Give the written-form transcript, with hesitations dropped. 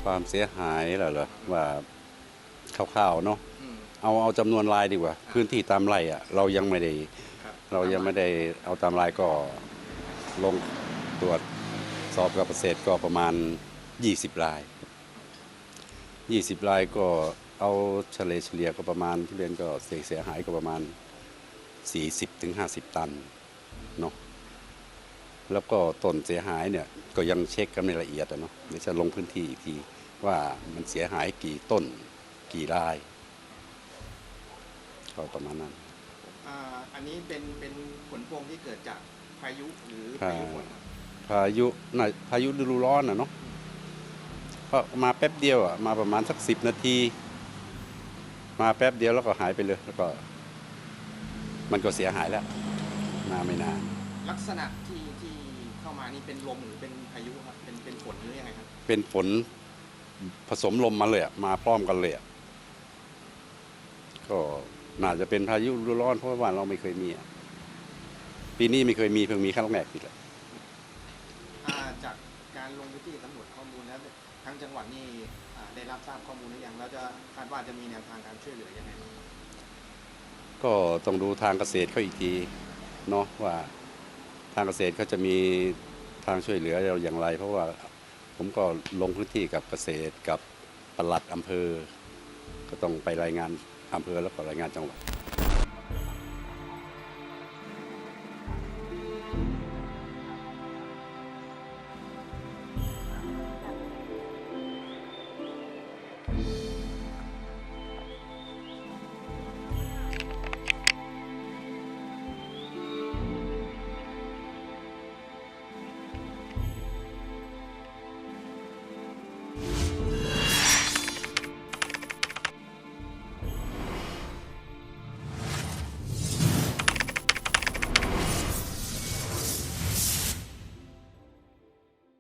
ความเสียหายเหรอว่าคร่าวๆเนาะเอาจำนวนรายดีกว่าพื้นที่ตามไร่อ่ะเรายังไม่ได้เอาตามรายก็ลงตรวจสอบกับเกษตรก็ประมาณ20 รายก็เอาเฉลี่ยก็ประมาณที่เรียนก็เสียหายก็ประมาณ40-50 ตันเนาะแล้วก็ต้นเสียหายเนี่ยก็ยังเช็คกันไม่ละเอียดเนาะเดี๋ยวจะลงพื้นที่อีกทีว่ามันเสียหายกี่ต้นกี่รายก็ประมาณนั้นอันนี้เป็นผลพวงที่เกิดจากพายุหรือพายุฝนพายุฤดูร้อนเนาะก็มาแป๊บเดียวมาประมาณสัก10 นาทีมาแป๊บเดียวแล้วก็หายไปเลยแล้วก็มันก็เสียหายแล้วมาไม่นานลักษณะที่เข้ามานี่เป็นลมหรือเป็นพายุครับเป็นฝนหรือยังไงครับเป็นฝนผสมลมมาเลยมาพร้อมกันเลยก็น่าจะเป็นพายุฤดูร้อนเพราะว่าเราไม่เคยมีปีนี้ไม่เคยมีเพิ่งมีครั้งแรกนี่แหละจากการลงพื้นที่สำรวจข้อมูลแล้วทั้งจังหวัดนี่ได้รับทราบข้อมูลหรือยังแล้วจะคาดว่าจะมีแนวทางการช่วยเหลือยังไงก็ต้องดูทางเกษตรเขาอีกทีเนาะว่าทางเกษตรเขาจะมีทางช่วยเหลือเราอย่างไรเพราะว่าผมก็ลงพื้นที่กับเกษตรกับปลัดอำเภอก็ต้องไปรายงานอำเภอแล้วก็รายงานจังหวัด